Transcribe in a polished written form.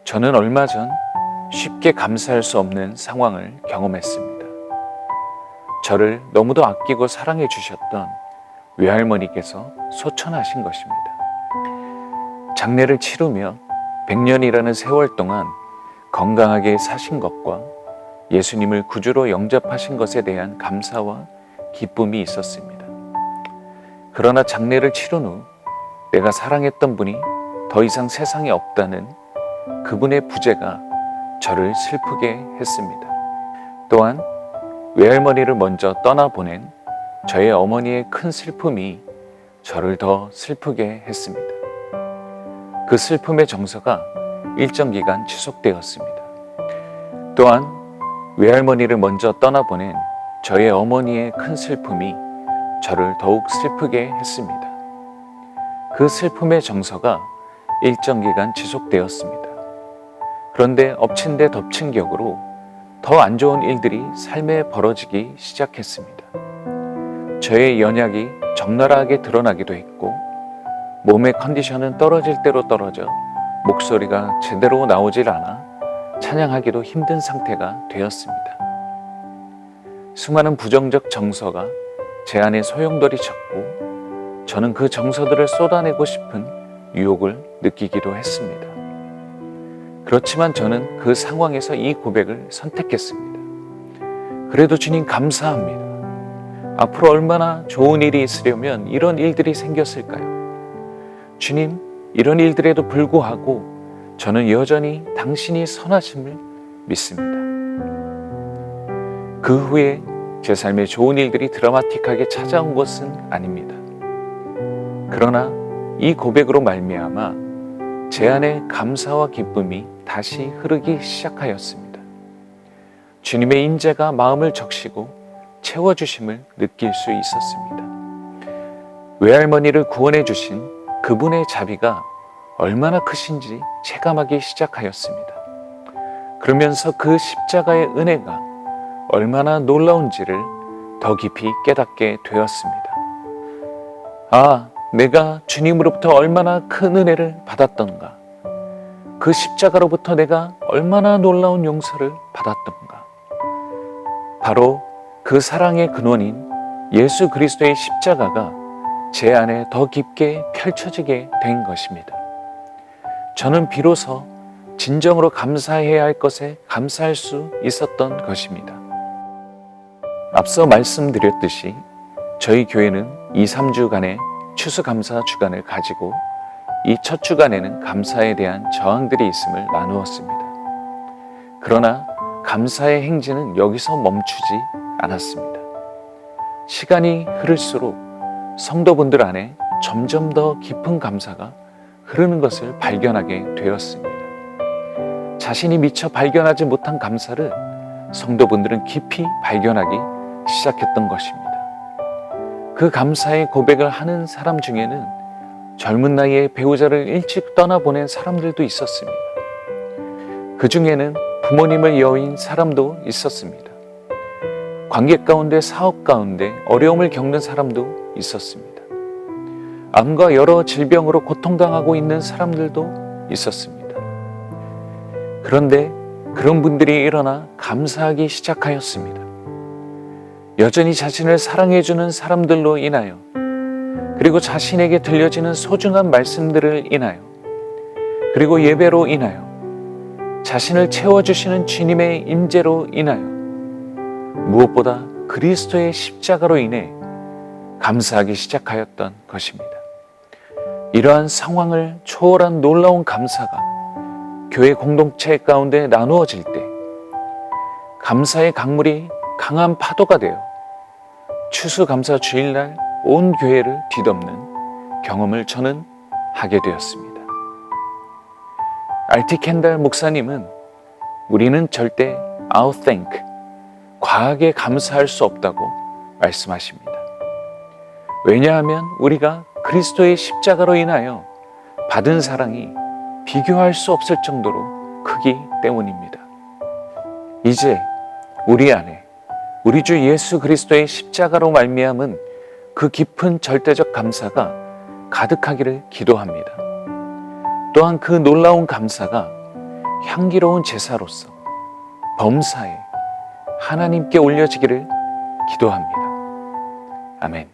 저는 얼마 전 쉽게 감사할 수 없는 상황을 경험했습니다. 저를 너무도 아끼고 사랑해 주셨던 외할머니께서 소천하신 것입니다. 장례를 치르며 100년이라는 세월 동안 건강하게 사신 것과 예수님을 구주로 영접하신 것에 대한 감사와 기쁨이 있었습니다. 그러나 장례를 치른 후 내가 사랑했던 분이 더 이상 세상에 없다는 그분의 부재가 저를 슬프게 했습니다. 또한 외할머니를 먼저 떠나보낸 저의 어머니의 큰 슬픔이 저를 더 슬프게 했습니다. 그 슬픔의 정서가 일정 기간 지속되었습니다. 또한 외할머니를 먼저 떠나보낸 저의 어머니의 큰 슬픔이 저를 더욱 슬프게 했습니다. 그 슬픔의 정서가 일정 기간 지속되었습니다. 그런데 엎친 데 덮친 격으로 더 안 좋은 일들이 삶에 벌어지기 시작했습니다. 저의 연약이 적나라하게 드러나기도 했고 몸의 컨디션은 떨어질 대로 떨어져 목소리가 제대로 나오질 않아 찬양하기도 힘든 상태가 되었습니다. 수많은 부정적 정서가 제 안에 소용돌이 쳤고 저는 그 정서들을 쏟아내고 싶은 유혹을 느끼기도 했습니다. 그렇지만 저는 그 상황에서 이 고백을 선택했습니다. 그래도 주님 감사합니다. 앞으로 얼마나 좋은 일이 있으려면 이런 일들이 생겼을까요? 주님, 이런 일들에도 불구하고 저는 여전히 당신이 선하심을 믿습니다. 그 후에 제 삶에 좋은 일들이 드라마틱하게 찾아온 것은 아닙니다. 그러나 이 고백으로 말미암아 제 안에 감사와 기쁨이 다시 흐르기 시작하였습니다. 주님의 인재가 마음을 적시고 채워주심을 느낄 수 있었습니다. 외할머니를 구원해 주신 그분의 자비가 얼마나 크신지 체감하기 시작하였습니다. 그러면서 그 십자가의 은혜가 얼마나 놀라운지를 더 깊이 깨닫게 되었습니다. 아, 내가 주님으로부터 얼마나 큰 은혜를 받았던가. 그 십자가로부터 내가 얼마나 놀라운 용서를 받았던가. 바로 그 사랑의 근원인 예수 그리스도의 십자가가 제 안에 더 깊게 펼쳐지게 된 것입니다. 저는 비로소 진정으로 감사해야 할 것에 감사할 수 있었던 것입니다. 앞서 말씀드렸듯이 저희 교회는 2, 3주간의 추수감사 주간을 가지고 이 첫 주간에는 감사에 대한 저항들이 있음을 나누었습니다. 그러나 감사의 행진은 여기서 멈추지 않았습니다. 시간이 흐를수록 성도분들 안에 점점 더 깊은 감사가 흐르는 것을 발견하게 되었습니다. 자신이 미처 발견하지 못한 감사를 성도분들은 깊이 발견하기 시작했던 것입니다. 그 감사의 고백을 하는 사람 중에는 젊은 나이에 배우자를 일찍 떠나보낸 사람들도 있었습니다. 그 중에는 부모님을 여인 사람도 있었습니다. 관계 가운데 사업 가운데 어려움을 겪는 사람도 있었습니다. 암과 여러 질병으로 고통당하고 있는 사람들도 있었습니다. 그런데 그런 분들이 일어나 감사하기 시작하였습니다. 여전히 자신을 사랑해주는 사람들로 인하여, 그리고 자신에게 들려지는 소중한 말씀들을 인하여, 그리고 예배로 인하여, 자신을 채워주시는 주님의 임재로 인하여, 무엇보다 그리스도의 십자가로 인해 감사하기 시작하였던 것입니다. 이러한 상황을 초월한 놀라운 감사가 교회 공동체 가운데 나누어질 때 감사의 강물이 강한 파도가 되어 추수감사 주일날 온 교회를 뒤덮는 경험을 저는 하게 되었습니다. R.T. 켄달 목사님은 우리는 절대 I'll thank, 과하게 감사할 수 없다고 말씀하십니다. 왜냐하면 우리가 그리스도의 십자가로 인하여 받은 사랑이 비교할 수 없을 정도로 크기 때문입니다. 이제 우리 안에 우리 주 예수 그리스도의 십자가로 말미암은 그 깊은 절대적 감사가 가득하기를 기도합니다. 또한 그 놀라운 감사가 향기로운 제사로서 범사에 하나님께 올려지기를 기도합니다. 아멘.